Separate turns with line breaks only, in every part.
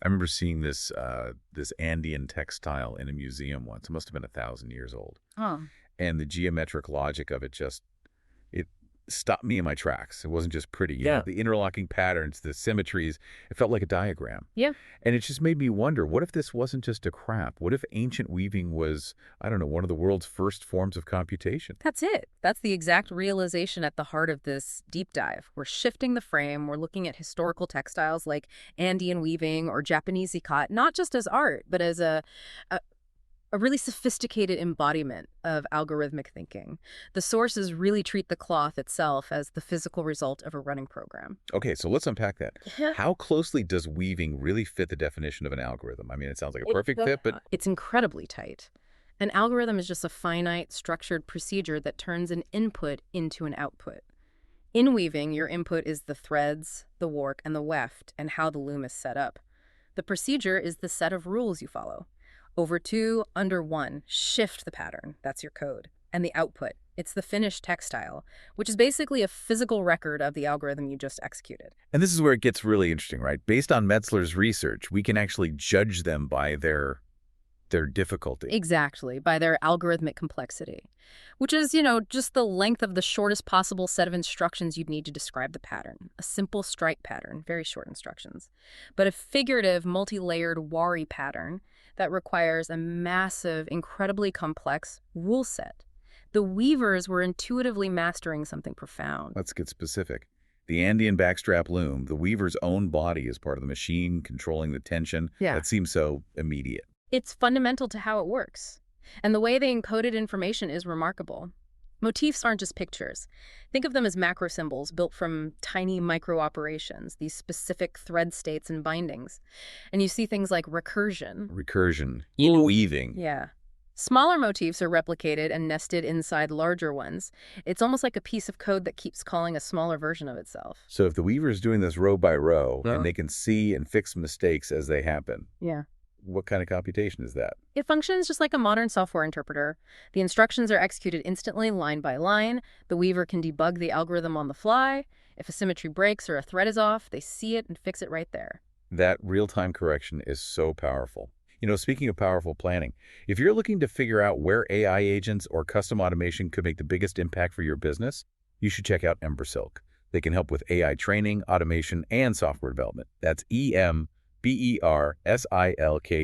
I remember seeing this Andean textile in a museum once. It must have been 1,000 years old.
Oh,
And the geometric logic of it it stopped me in my tracks. It wasn't just pretty,
Yeah.
the interlocking patterns, the symmetries, it felt like a diagram.
yeah.
And it just made me wonder, what if this wasn't just a craft? What if ancient weaving was, I don't know, one of the world's first forms of computation?
That's it. That's the exact realization at the heart of this deep dive. We're shifting the frame. We're looking at historical textiles like Andean weaving or Japanese ikat, not just as art, but as a really sophisticated embodiment of algorithmic thinking. The sources really treat the cloth itself as the physical result of a running program.
Okay, so let's unpack that.
Yeah.
How closely does weaving really fit the definition of an algorithm? I mean, it sounds like a perfect fit, but
It's incredibly tight. An algorithm is just a finite, structured procedure that turns an input into an output. In weaving, your input is the threads, the warp, and the weft, and how the loom is set up. The procedure is the set of rules you follow. Over 2, under 1, shift the pattern. That's your code. And the output. It's the finished textile, which is basically a physical record of the algorithm you just executed.
and this is where it gets really interesting, right? Based on Metzler's research, we can actually judge them by their difficulty.
Exactly, by their algorithmic complexity, which is, just the length of the shortest possible set of instructions you'd need to describe the pattern. A simple stripe pattern, very short instructions. But a figurative, multi-layered wari pattern that requires a massive, incredibly complex rule set. The weavers were intuitively mastering something profound.
Let's get specific. The Andean backstrap loom, the weaver's own body is part of the machine, controlling the tension.
Yeah.
That seems so immediate.
It's fundamental to how it works. And the way they encoded information is remarkable. Motifs aren't just pictures. Think of them as macro symbols built from tiny micro-operations, these specific thread states and bindings. And you see things like recursion.
Recursion in weaving.
Yeah. Smaller motifs are replicated and nested inside larger ones. It's almost like a piece of code that keeps calling a smaller version of itself.
So if the weaver is doing this row by row,
Yeah.
and they can see and fix mistakes as they happen,
Yeah.
what kind of computation is that?
It functions just like a modern software interpreter. The instructions are executed instantly, line by line. The weaver can debug the algorithm on the fly. If a symmetry breaks or a thread is off, they see it and fix it right there.
That real-time correction is so powerful. Speaking of powerful planning, if you're looking to figure out where AI agents or custom automation could make the biggest impact for your business, you should check out Embersilk. They can help with AI training, automation, and software development. That's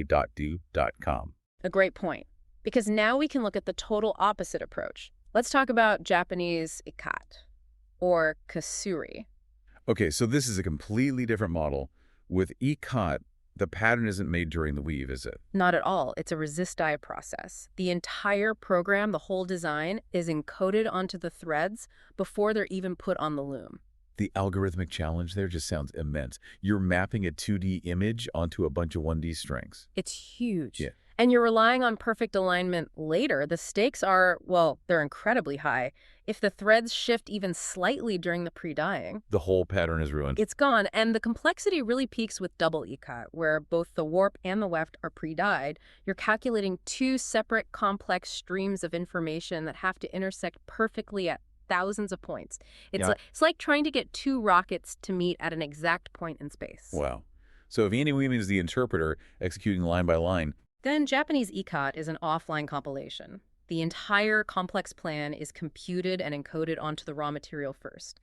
EMBERSILK.do.com.
A great point. Because now we can look at the total opposite approach. Let's talk about Japanese ikat, or kasuri.
Okay, so this is a completely different model. With ikat, the pattern isn't made during the weave, is it?
Not at all. It's a resist-die process. The entire program, the whole design, is encoded onto the threads before they're even put on the loom.
The algorithmic challenge there just sounds immense. You're mapping a 2D image onto a bunch of 1D strings.
It's huge.
Yeah.
And you're relying on perfect alignment later. The stakes are, well, they're incredibly high. If the threads shift even slightly during the pre-dyeing,
The whole pattern is ruined.
it's gone. And the complexity really peaks with double ikat, where both the warp and the weft are pre-dyed. You're calculating 2 separate complex streams of information that have to intersect perfectly at thousands of points.
Yeah.
It's like trying to get 2 rockets to meet at an exact point in space.
Wow. So if Andean weaving is the interpreter executing line by line,
Then Japanese ikat is an offline compilation. The entire complex plan is computed and encoded onto the raw material first.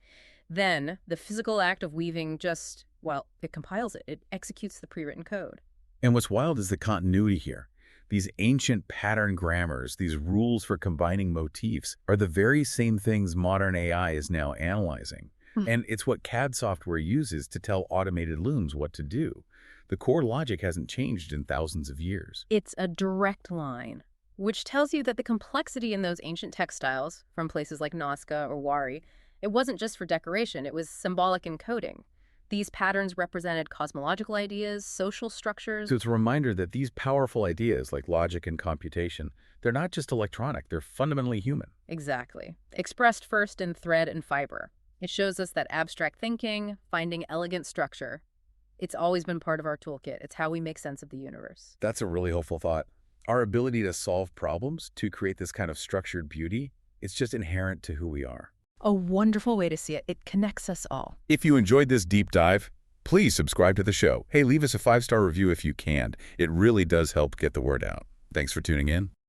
Then, the physical act of weaving it compiles it. It executes the pre-written code.
and what's wild is the continuity here. These ancient pattern grammars, these rules for combining motifs, are the very same things modern AI is now analyzing. And it's what CAD software uses to tell automated looms what to do. The core logic hasn't changed in thousands of years.
It's a direct line, which tells you that the complexity in those ancient textiles, from places like Nazca or Wari, it wasn't just for decoration, it was symbolic encoding. These patterns represented cosmological ideas, social structures.
So it's a reminder that these powerful ideas like logic and computation, they're not just electronic, they're fundamentally human.
Exactly. Expressed first in thread and fiber. It shows us that abstract thinking, finding elegant structure, it's always been part of our toolkit. It's how we make sense of the universe.
That's a really hopeful thought. Our ability to solve problems, to create this kind of structured beauty, it's just inherent to who we are.
A wonderful way to see it. It connects us all.
If you enjoyed this deep dive, Please subscribe to the show. Hey, leave us a 5-star review if you can. It really does help get the word out. Thanks for tuning in.